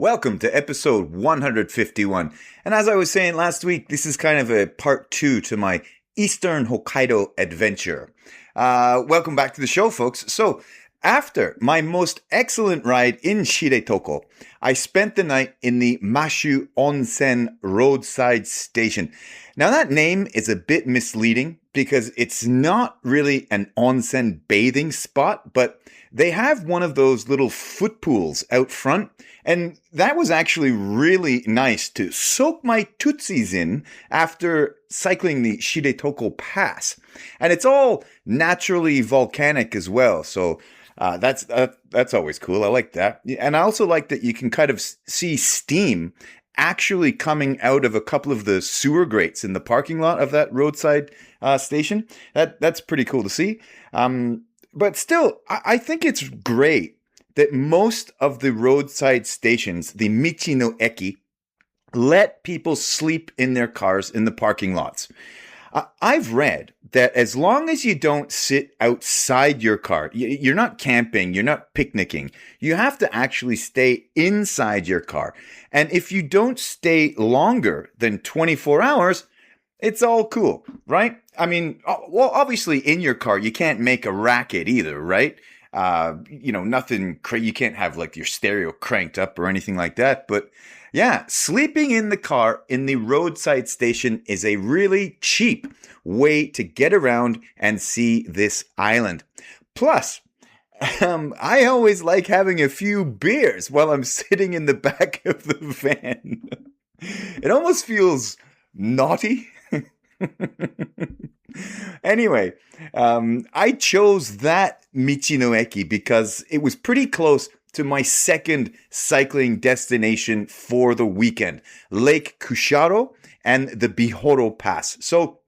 Welcome to episode 151. And as I was saying last week, this is kind of a part two to my Eastern Hokkaido adventure. Welcome back to the show, folks. So, after my most excellent ride in Shiretoko, I spent the night in the Mashu Onsen roadside station. Now, that name is a bit misleading because it's not really an onsen bathing spot, but they have one of those little foot pools out front, and that was actually really nice to soak my tootsies in after cycling the Shiretoko Pass. And it's all naturally volcanic as well, so that's always cool. I like that. And I also like that you can kind of see steam actually coming out of a couple of the sewer grates in the parking lot of that roadside station. That's pretty cool to see. But still, I think it's great that most of the roadside stations, the Michi no Eki, let people sleep in their cars in the parking lots. I've read that as long as you don't sit outside your car, you're not camping, you're not picnicking, you have to actually stay inside your car. And if you don't stay longer than 24 hours, it's all cool, right? I mean, well, obviously in your car, you can't make a racket either, right? Nothing crazy. You can't have like your stereo cranked up or anything like that. But yeah, sleeping in the car in the roadside station is a really cheap way to get around and see this island. Plus, I always like having a few beers while I'm sitting in the back of the van. It almost feels naughty. Anyway, I chose that Michi no Eki because it was pretty close to my second cycling destination for the weekend, Lake Kussharo and the Bihoro Pass. So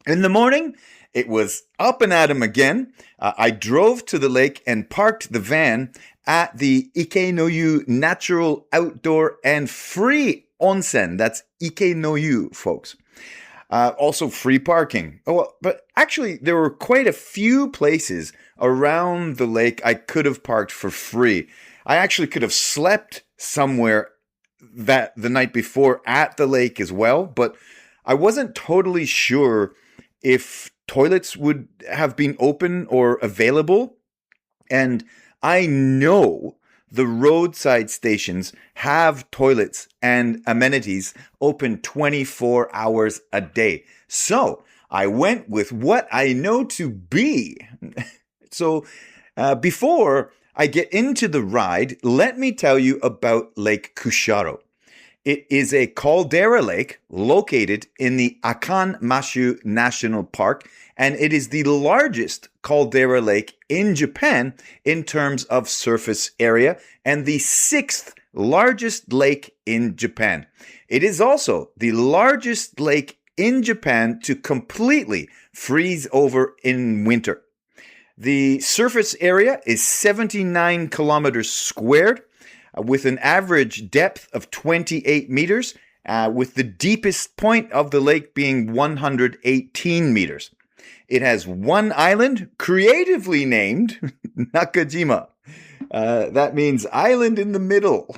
in the morning, it was up and at 'em again. I drove to the lake and parked the van at the Ike no Yu Natural Outdoor and Free Onsen. That's Ike no Yu, folks. Also free parking. But actually, there were quite a few places around the lake I could have parked for free. I actually could have slept somewhere the night before at the lake as well, but I wasn't totally sure if toilets would have been open or available. And I know the roadside stations have toilets and amenities open 24 hours a day. So I went with what I know to be. So before I get into the ride, let me tell you about Lake Kussharo. It is a caldera lake located in the Akan Mashu National Park, and it is the largest caldera lake in Japan in terms of surface area and the sixth largest lake in Japan. It is also the largest lake in Japan to completely freeze over in winter. The surface area is 79 kilometers squared, with an average depth of 28 meters, with the deepest point of the lake being 118 meters. It has one island, creatively named Nakajima. That means island in the middle.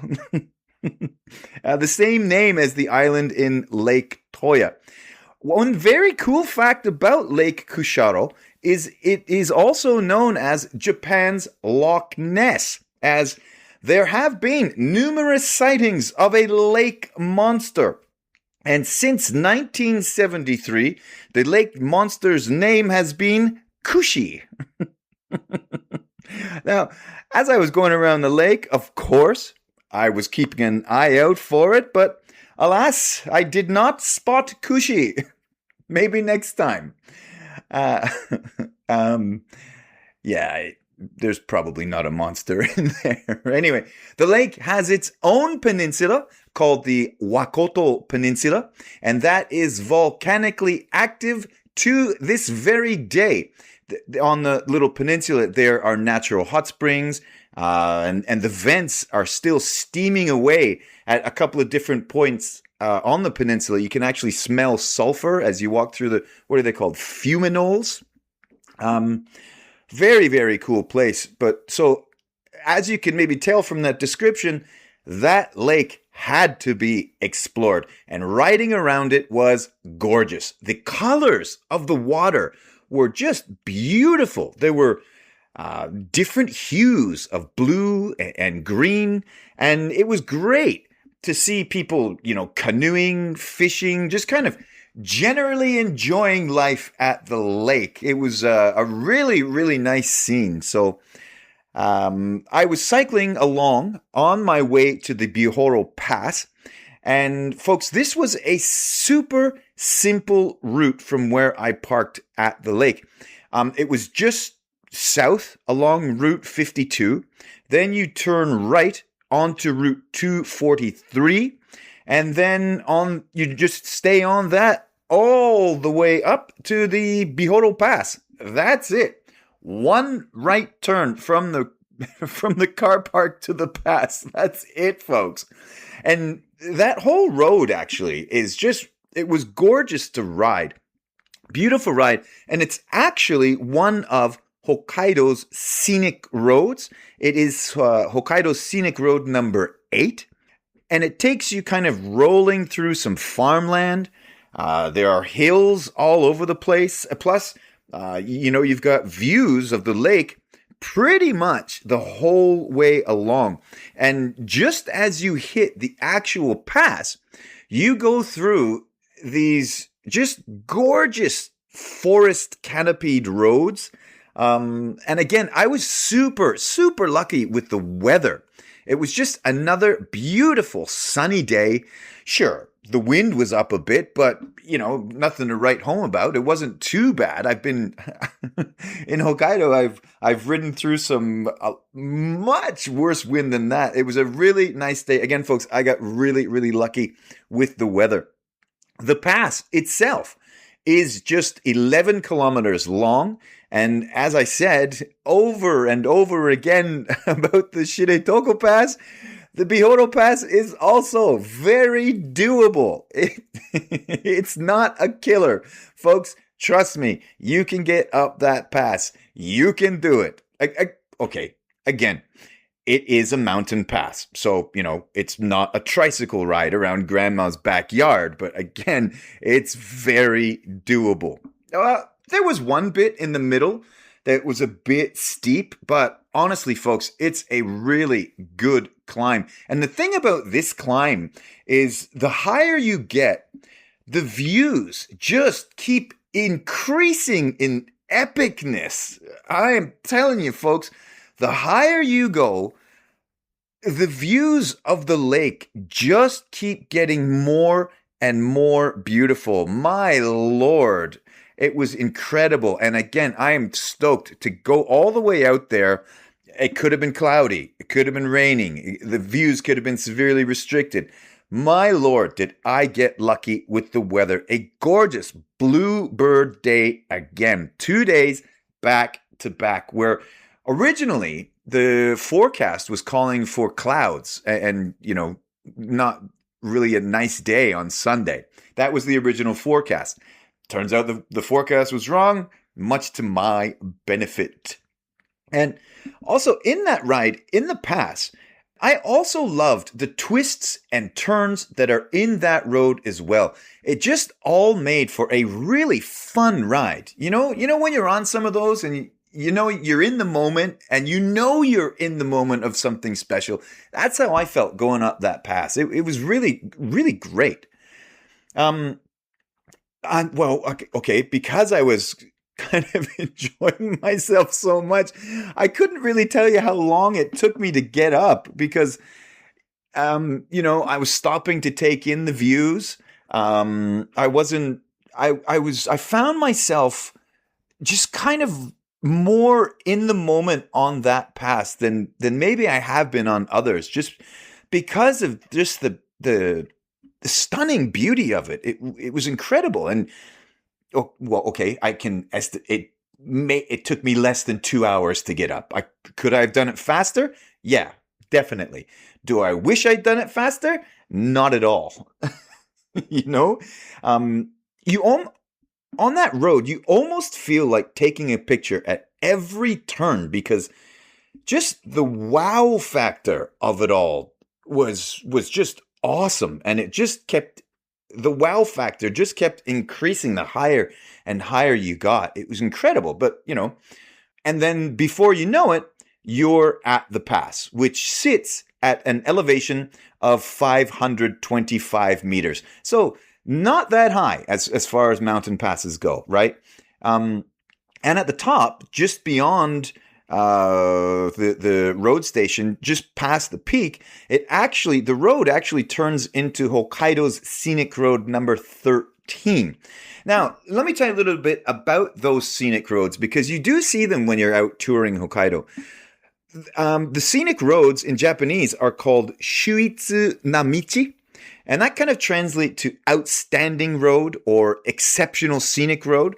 The same name as the island in Lake Toya. One very cool fact about Lake Kussharo is it is also known as Japan's Loch Ness, as there have been numerous sightings of a lake monster. And since 1973, the lake monster's name has been Kushi. Now, as I was going around the lake, of course, I was keeping an eye out for it, but alas, I did not spot Kushi. Maybe next time. There's probably not a monster in there. Anyway, the lake has its own peninsula called the Wakoto Peninsula, and that is volcanically active to this very day. On the little peninsula, there are natural hot springs, and the vents are still steaming away at a couple of different points on the peninsula. You can actually smell sulfur as you walk through what are they called? Fuminoles. Very, very cool place. But so, as you can maybe tell from that description, that lake had to be explored, and riding around it was gorgeous. The colors of the water were just beautiful. There were different hues of blue and green, and it was great to see people, canoeing, fishing, just kind of generally enjoying life at the lake. It was a really, really nice scene. So I was cycling along on my way to the Bihoro Pass. And folks, this was a super simple route from where I parked at the lake. It was just south along Route 52. Then you turn right onto Route 243. And then you just stay on that all the way up to the Bihoro Pass. That's it. One right turn from the car park to the pass. That's it, folks. And that whole road actually it was gorgeous to ride. Beautiful ride. And it's actually one of Hokkaido's scenic roads. It is Hokkaido's scenic road number 8. And it takes you kind of rolling through some farmland. There are hills all over the place. Plus, you've got views of the lake pretty much the whole way along. And just as you hit the actual pass, you go through these just gorgeous forest canopied roads. And again, I was super, super lucky with the weather. It was just another beautiful sunny day. Sure, the wind was up a bit, but, nothing to write home about. It wasn't too bad. I've been in Hokkaido. I've ridden through some much worse wind than that. It was a really nice day. Again, folks, I got really, really lucky with the weather. The pass itself is just 11 kilometers long. And as I said over and over again about the Shiretoko Pass, the Bihoro Pass is also very doable. It's not a killer. Folks, trust me, you can get up that pass. You can do it. Okay, again, it is a mountain pass. So, it's not a tricycle ride around grandma's backyard. But again, it's very doable. There was one bit in the middle that was a bit steep, but honestly, folks, it's a really good climb. And the thing about this climb is the higher you get, the views just keep increasing in epicness. I am telling you, folks, the higher you go, the views of the lake just keep getting more and more beautiful. My Lord. It was incredible. And again, I am stoked to go all the way out there. It could have been cloudy. It could have been raining. The views could have been severely restricted. My Lord, did I get lucky with the weather. A gorgeous bluebird day again. 2 days back to back, where originally the forecast was calling for clouds and not really a nice day on Sunday. That was the original forecast. Turns out the forecast was wrong, much to my benefit. And also in that ride, in the pass, I also loved the twists and turns that are in that road as well. It just all made for a really fun ride. When you're on some of those and you're in the moment and you're in the moment of something special. That's how I felt going up that pass. It was really, really great. Okay, because I was kind of enjoying myself so much, I couldn't really tell you how long it took me to get up because, I was stopping to take in the views. I found myself just kind of more in the moment on that pass than maybe I have been on others, just because of just the stunning beauty of it. It was incredible. And it took me less than 2 hours to get up. Could I have done it faster? Yeah, definitely. Do I wish I'd done it faster? Not at all. On that road, you almost feel like taking a picture at every turn because just the wow factor of it all. was just awesome, and it just kept the wow factor just kept increasing the higher and higher you got. It was incredible, but and then before you know it, you're at the pass, which sits at an elevation of 525 meters. So not that high as far as mountain passes go, right? Um, and at the top, just beyond the road station, just past the peak, the road actually turns into Hokkaido's scenic road number 13. Now, let me tell you a little bit about those scenic roads, because you do see them when you're out touring Hokkaido. The scenic roads in Japanese are called Shuitsu Namichi, and that kind of translates to outstanding road or exceptional scenic road.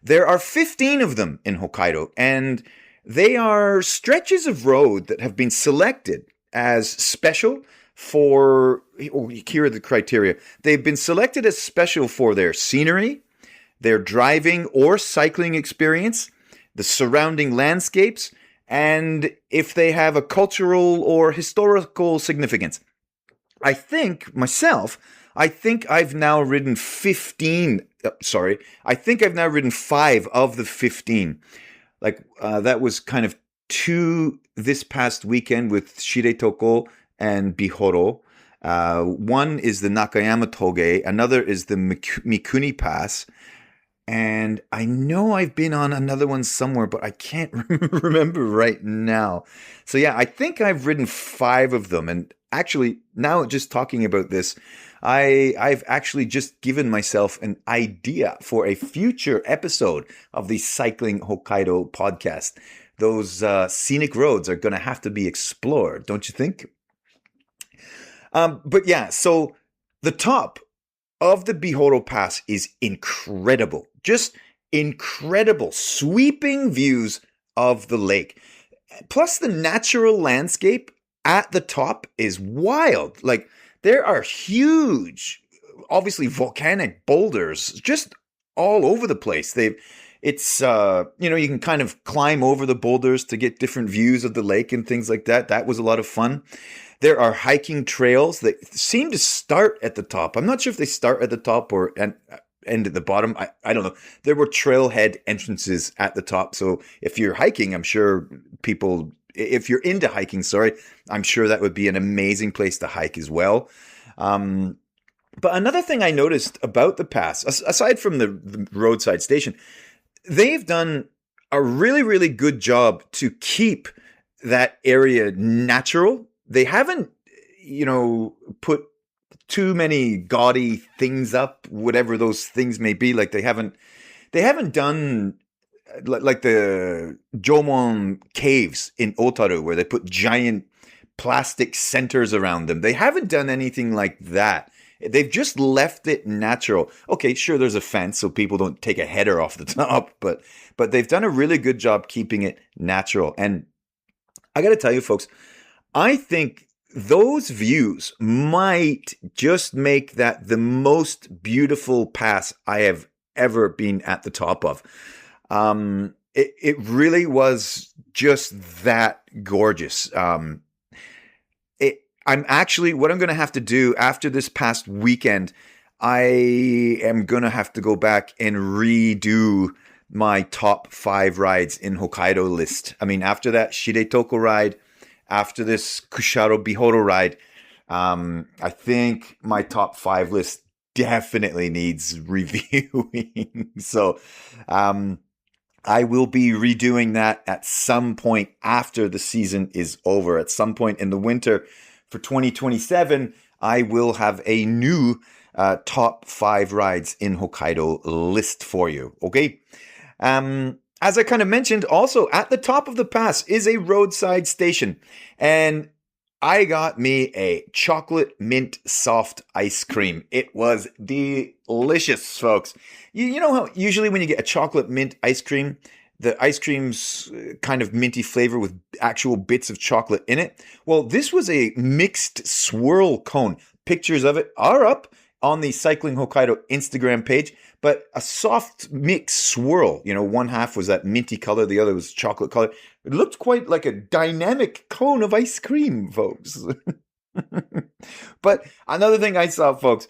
There are 15 of them in Hokkaido, and they are stretches of road that have been selected as special for, here are the criteria. They've been selected as special for their scenery, their driving or cycling experience, the surrounding landscapes, and if they have a cultural or historical significance. I think I've now ridden 15. I think I've now ridden 5 of the 15. That was kind of 2 this past weekend with Shiretoko and Bihoro. One is the Nakayama Toge, another is the Mikuni Pass. And I know I've been on another one somewhere, but I can't remember right now. So yeah, I think I've ridden 5 of them. And actually, now just talking about this, I've actually just given myself an idea for a future episode of the Cycling Hokkaido podcast. Those scenic roads are going to have to be explored, don't you think? But yeah, so the top of the Bihoro Pass is incredible. Just incredible. Sweeping views of the lake. Plus, the natural landscape at the top is wild. Like, there are huge, obviously volcanic boulders just all over the place. You can kind of climb over the boulders to get different views of the lake and things like that. That was a lot of fun. There are hiking trails that seem to start at the top. I'm not sure if they start at the top or end at the bottom. I don't know. There were trailhead entrances at the top. So if you're hiking, I'm sure if you're into hiking, I'm sure that would be an amazing place to hike as well. But another thing I noticed about the pass, aside from the roadside station, they've done a really, really good job to keep that area natural. They haven't, put too many gaudy things up, whatever those things may be. Like they haven't done like the Jomon caves in Otaru where they put giant plastic centers around them. They haven't done anything like that. They've just left it natural. Okay, sure, there's a fence so people don't take a header off the top, but they've done a really good job keeping it natural. And I got to tell you, folks, I think those views might just make that the most beautiful pass I have ever been at the top of. It really was just that gorgeous. What I'm going to have to do after this past weekend, I am going to have to go back and redo my top 5 rides in Hokkaido list. I mean, after that Shiretoko ride, after this Kussharo Bihoro ride, I think my top 5 list definitely needs reviewing. So, I will be redoing that at some point after the season is over. At some point in the winter for 2027, I will have a new top 5 rides in Hokkaido list for you. Okay. As I kind of mentioned, also at the top of the pass is a roadside station. And I got me a chocolate mint soft ice cream. It was delicious, folks. You know how usually when you get a chocolate mint ice cream, the ice cream's kind of minty flavor with actual bits of chocolate in it? Well, this was a mixed swirl cone. Pictures of it are up on the Cycling Hokkaido Instagram page, but a soft mix swirl. One half was that minty color, the other was chocolate color. It looked quite like a dynamic cone of ice cream, folks. But another thing I saw, folks,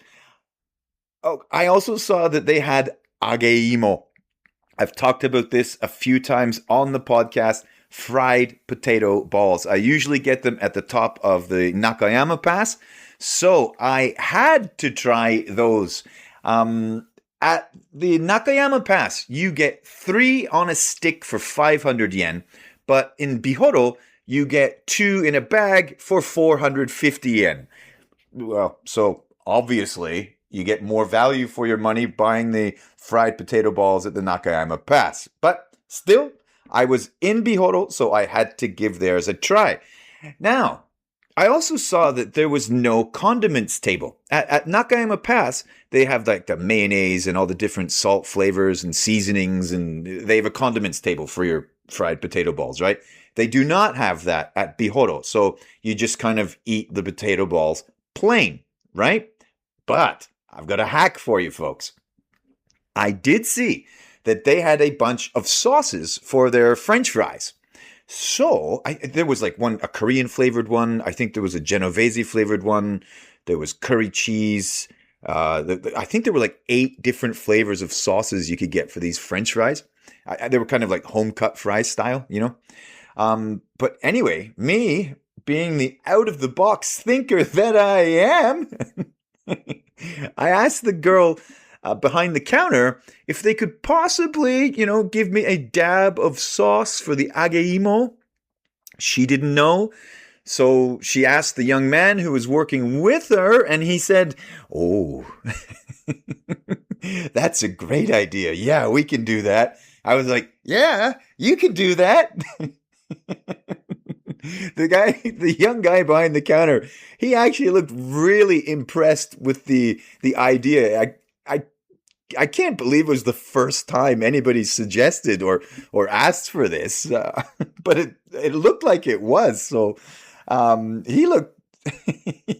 oh, I also saw that they had ageimo. I've talked about this a few times on the podcast. Fried potato balls. I usually get them at the top of the Nakayama Pass. So I had to try those. At the Nakayama Pass, you get three on a stick for 500 yen. But in Bihoro, you get two in a bag for 450 yen. Well, so obviously you get more value for your money buying the fried potato balls at the Nakayama Pass. But still, I was in Bihoro, so I had to give theirs a try. Now, I also saw that there was no condiments table. At Nakayama Pass, they have like the mayonnaise and all the different salt flavors and seasonings, and they have a condiments table for your fried potato balls, right? They do not have that at Bihoro. So you just kind of eat the potato balls plain, right? But I've got a hack for you folks. I did see that they had a bunch of sauces for their French fries. So there was like a Korean flavored one. I think there was a Genovese flavored one. There was curry cheese. I think there were like 8 different flavors of sauces you could get for these French fries. They were kind of like home cut fries style, you know? But anyway, me being the out of the box thinker that I am, I asked the girl behind the counter if they could possibly, give me a dab of sauce for the ageimo. She didn't know. So she asked the young man who was working with her, and he said, "Oh, that's a great idea. Yeah, we can do that." I was like, "Yeah, you can do that." The young guy behind the counter, he actually looked really impressed with the idea. I can't believe it was the first time anybody suggested or asked for this, but it looked like it was. So he looked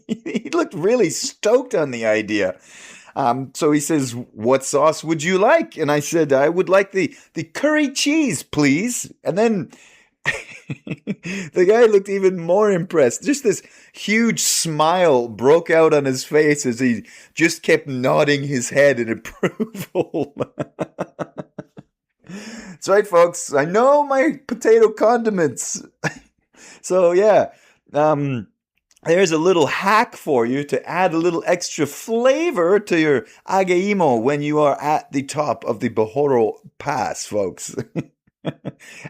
he looked really stoked on the idea. So he says, "What sauce would you like?" And I said, "I would like the curry cheese, please." And then the guy looked even more impressed. Just this huge smile broke out on his face as he just kept nodding his head in approval. That's right, folks. I know my potato condiments. So, yeah. There's a little hack for you to add a little extra flavor to your ageimo when you are at the top of the Bihoro Pass, folks.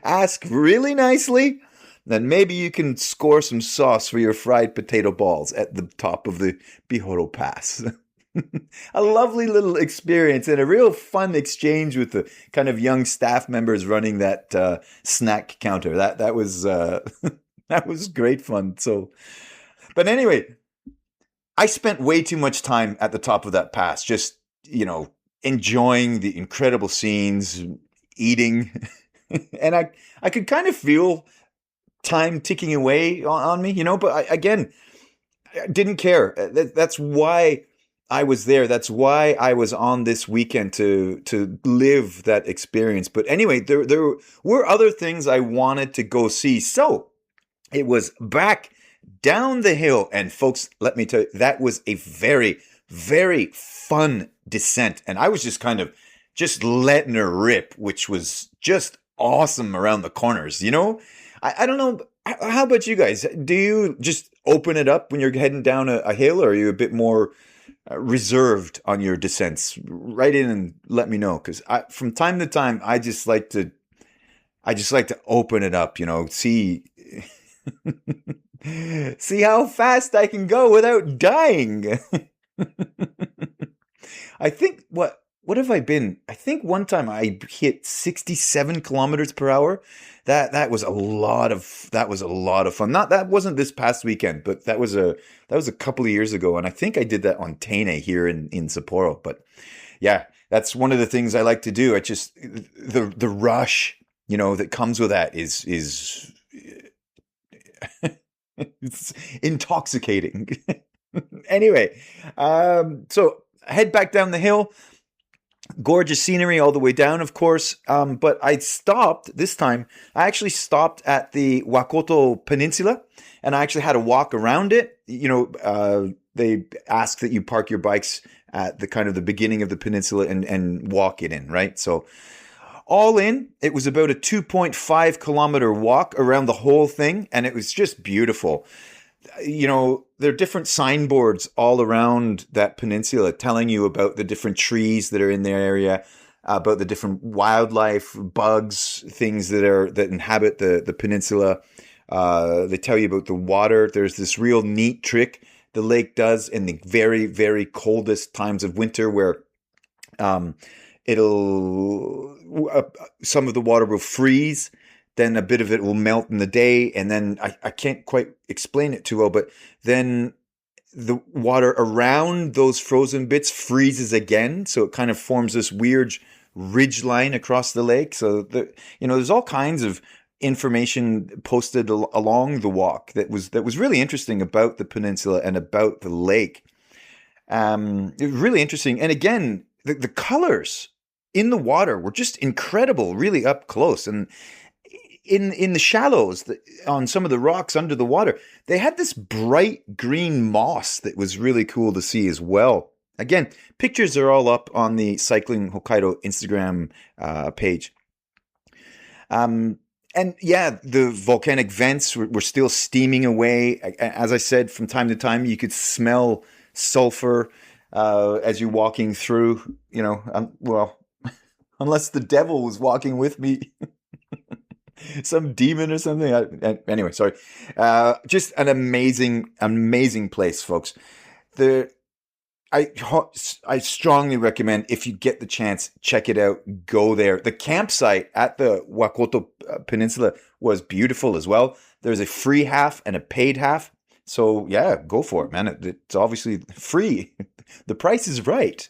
Ask really nicely, then maybe you can score some sauce for your fried potato balls at the top of the Bihoro Pass. A lovely little experience and a real fun exchange with the kind of young staff members running that snack counter. That was that was great fun. So, but anyway, I spent way too much time at the top of that pass, just enjoying the incredible scenes, eating. And I could kind of feel time ticking away on me, but again, I didn't care. That's why I was there. That's why I was on this weekend to live that experience. But anyway, there were other things I wanted to go see. So it was back down the hill. And folks, let me tell you, that was a very, very fun descent. And I was just kind of just letting her rip, which was just awesome around the corners, I don't know. How about you guys? Do you just open it up when you're heading down a hill, or are you a bit more reserved on your descents? Write in and let me know, because from time to time, I just like to open it up, see, see how fast I can go without dying. I think what have I been? I think one time I hit 67 kilometers per hour. That was a lot of fun. That wasn't this past weekend, but that was a couple of years ago, and I think I did that on Tene here in Sapporo. But yeah, that's one of the things I like to do. I just the rush, that comes with that is it's intoxicating. Anyway, so head back down the hill. Gorgeous scenery all the way down, of course. But I stopped this time. I actually stopped at the Wakoto Peninsula, and I actually had to walk around it. They ask that you park your bikes at the kind of the beginning of the peninsula and walk it in, right? So all in, it was about a 2.5 kilometer walk around the whole thing, and it was just beautiful. There are different signboards all around that peninsula telling you about the different trees that are in their area, about the different wildlife, bugs, things that inhabit the peninsula. They tell you about the water. There's this real neat trick the lake does in the very, very coldest times of winter where it'll some of the water will freeze, then a bit of it will melt in the day, and then I can't quite explain it too well, but then the water around those frozen bits freezes again, so it kind of forms this weird ridge line across the lake. So there's all kinds of information posted along the walk that was really interesting about the peninsula and about the lake. It was really interesting, and again, the colors in the water were just incredible, really up close. And in the shallows, on some of the rocks under the water, they had this bright green moss that was really cool to see as well. Again, pictures are all up on the Cycling Hokkaido Instagram page. And yeah, the volcanic vents were still steaming away. As I said, from time to time, you could smell sulfur as you're walking through. Well, unless the devil was walking with me. Some demon or something. Anyway, sorry. Just an amazing, amazing place, folks. I strongly recommend, if you get the chance, check it out. Go there. The campsite at the Wakoto Peninsula was beautiful as well. There's a free half and a paid half. So yeah, go for it, man. It's obviously free. The price is right.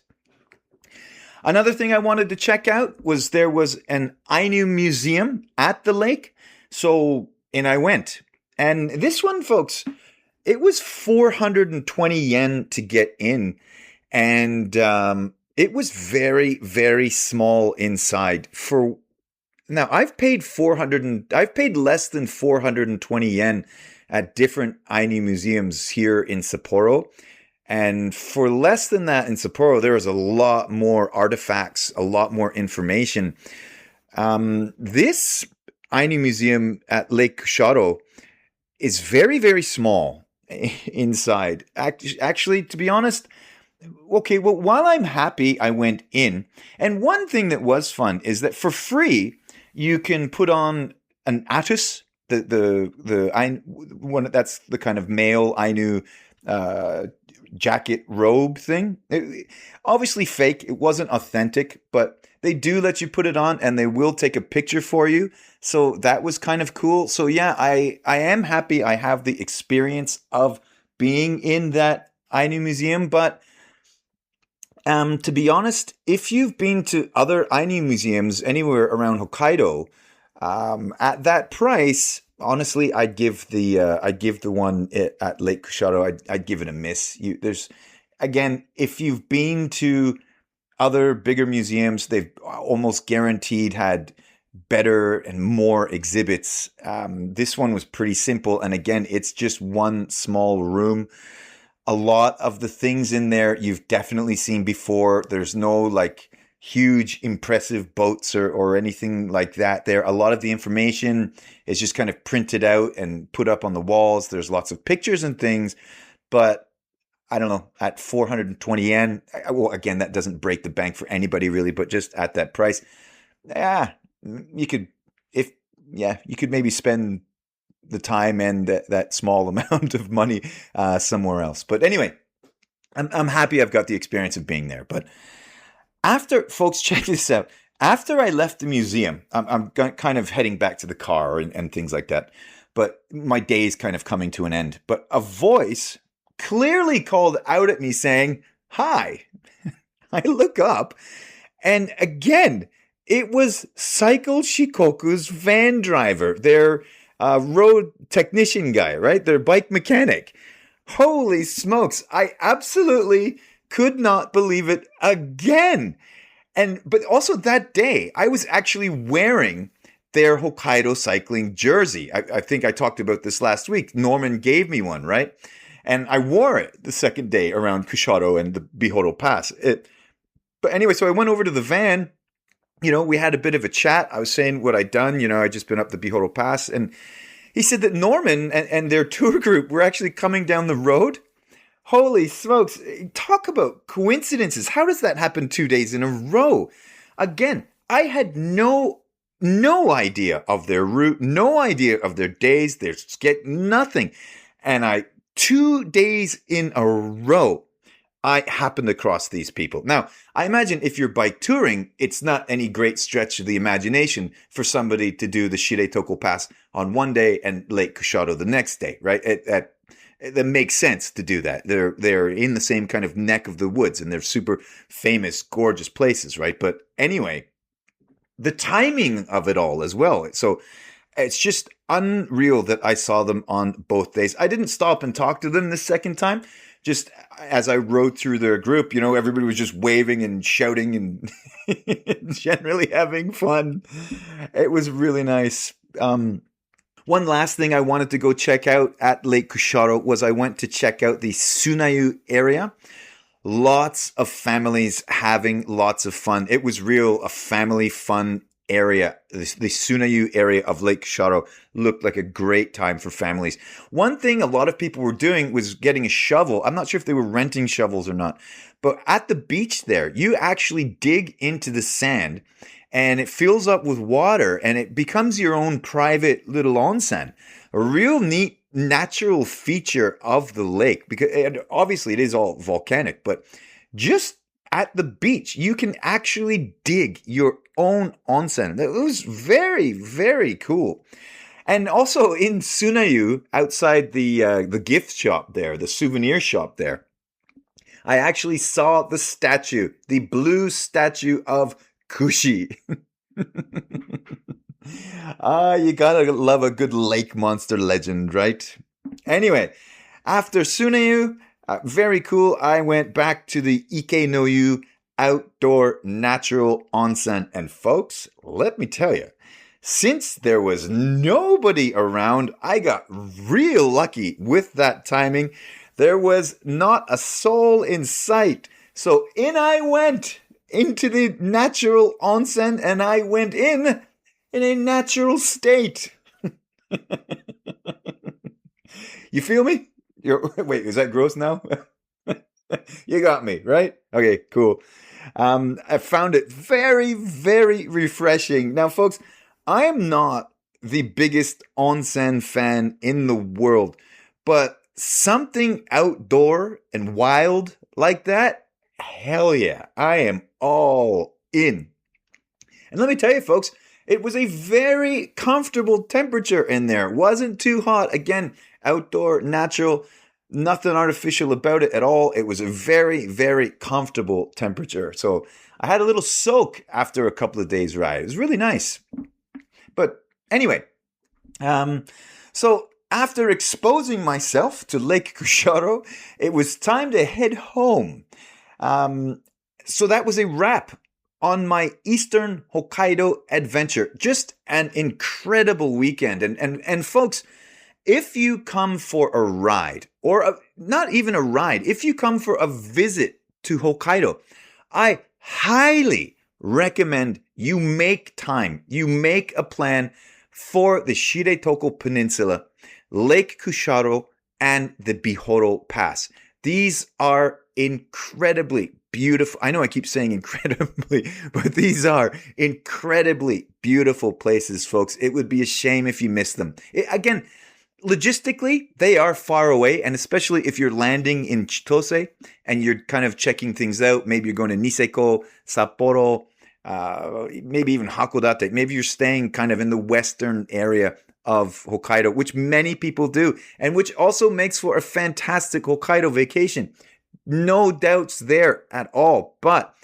Another thing I wanted to check out was there was an Ainu museum at the lake. And I went. And this one, folks, it was 420 yen to get in. And it was very, very small inside. Now, I've paid less than 420 yen at different Ainu museums here in Sapporo. And for less than that in Sapporo, there is a lot more artifacts, a lot more information. This Ainu museum at Lake Kussharo is very, very small inside. Actually, to be honest, okay, well, while I'm happy I went in, and one thing that was fun is that for free, you can put on an atus, the Ainu, one that's the kind of male Ainu jacket robe thing. Obviously fake. It wasn't authentic, but they do let you put it on and they will take a picture for you. So that was kind of cool. So yeah, I am happy I have the experience of being in that Ainu museum. But to be honest, if you've been to other Ainu museums anywhere around Hokkaido, at that price, honestly, I'd give the one at Lake Kussharo, I'd give it a miss. Again, if you've been to other bigger museums, they've almost guaranteed had better and more exhibits. This one was pretty simple, and again, it's just one small room. A lot of the things in there you've definitely seen before. There's no like huge impressive boats or anything like that there. A lot of the information is just kind of printed out and put up on the walls. There's lots of pictures and things, but I don't know, at 420 yen, well, again, that doesn't break the bank for anybody really, but just at that price, you could maybe spend the time and that small amount of money somewhere else. But anyway, I'm happy I've got the experience of being there. But folks, check this out. After I left the museum, I'm kind of heading back to the car and things like that. But my day is kind of coming to an end. But a voice clearly called out at me saying, "Hi." I look up, and again, it was Cycle Shikoku's van driver, their road technician guy, right? Their bike mechanic. Holy smokes. I absolutely could not believe it again. But also that day, I was actually wearing their Hokkaido cycling jersey. I think I talked about this last week. Norman gave me one, right? And I wore it the second day around Kussharo and the Bihoro Pass. But anyway, so I went over to the van. We had a bit of a chat. I was saying what I'd done. I'd just been up the Bihoro Pass. And he said that Norman and their tour group were actually coming down the road. Holy smokes. Talk about coincidences. How does that happen 2 days in a row? Again, I had no idea of their route, no idea of their days, their nothing. And 2 days in a row, I happened across these people. Now, I imagine if you're bike touring, it's not any great stretch of the imagination for somebody to do the Shire-Toko Pass on one day and Lake Kussharo the next day, right? That makes sense to do that. They're in the same kind of neck of the woods, and they're super famous, gorgeous places, right? But anyway, the timing of it all as well. So it's just unreal that I saw them on both days. I didn't stop and talk to them the second time. Just as I rode through their group, everybody was just waving and shouting and generally having fun. It was really nice. One last thing I wanted to go check out at Lake Kussharo was I went to check out the Sunayu area. Lots of families having lots of fun. It was a family fun area. The Sunayu area of Lake Kussharo looked like a great time for families. One thing a lot of people were doing was getting a shovel. I'm not sure if they were renting shovels or not, but at the beach there, you actually dig into the sand and it fills up with water and it becomes your own private little onsen. A real neat natural feature of the lake, because obviously it is all volcanic, but just at the beach, you can actually dig your own onsen. It was very, very cool. And also in Sunayu, outside the gift shop there, the souvenir shop there, I actually saw the statue, the blue statue of Kushi. You gotta love a good lake monster legend, right? Anyway, after Sunayu, very cool, I went back to the Ike no Yu outdoor natural onsen. And folks, let me tell you, since there was nobody around, I got real lucky with that timing. There was not a soul in sight. So in I went into the natural onsen, and I went in a natural state. You feel me? Wait, is that gross now? You got me, right? Okay, cool. I found it very, very refreshing. Now, folks, I am not the biggest onsen fan in the world, but something outdoor and wild like that, hell yeah, I am all in. And let me tell you, folks, it was a very comfortable temperature in there. It wasn't too hot. Again, outdoor, natural, nothing artificial about it at all. It was a very, very comfortable temperature. So I had a little soak after a couple of days' ride. It was really nice. But anyway, so after exposing myself to Lake Kussharo, it was time to head home. So that was a wrap on my Eastern Hokkaido adventure. Just an incredible weekend. And folks, if you come for a ride, or not even a ride, if you come for a visit to Hokkaido, I highly recommend you make time. You make a plan for the Shire-Toko Peninsula, Lake Kussharo, and the Bihoro Pass. These are incredibly beautiful. I know I keep saying incredibly, but these are incredibly beautiful places, folks. It would be a shame if you missed them. Again, logistically, they are far away, and especially if you're landing in Chitose and you're kind of checking things out, maybe you're going to Niseko, Sapporo, maybe even Hakodate. Maybe you're staying kind of in the western area of Hokkaido, which many people do, and which also makes for a fantastic Hokkaido vacation. No doubts there at all. But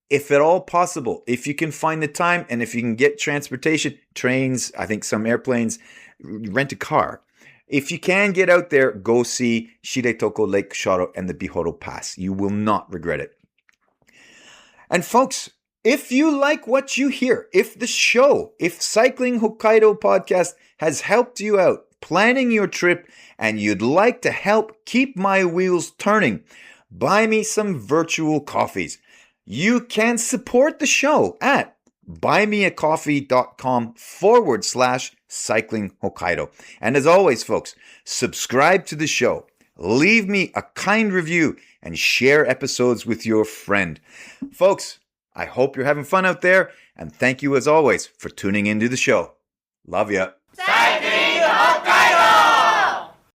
if at all possible, if you can find the time and if you can get transportation, trains, I think some airplanes, rent a car. If you can get out there, go see Shire-Toko, Lake Kussharo, and the Bihoro Pass. You will not regret it. And folks, If you like what you hear, if Cycling Hokkaido podcast has helped you out planning your trip and you'd like to help keep my wheels turning, buy me some virtual coffees. You can support the show at buymeacoffee.com/Cycling Hokkaido. And as always, folks, subscribe to the show, leave me a kind review, and share episodes with your friend. Folks, I hope you're having fun out there, and thank you as always for tuning into the show. Love ya. Cycling Hokkaido!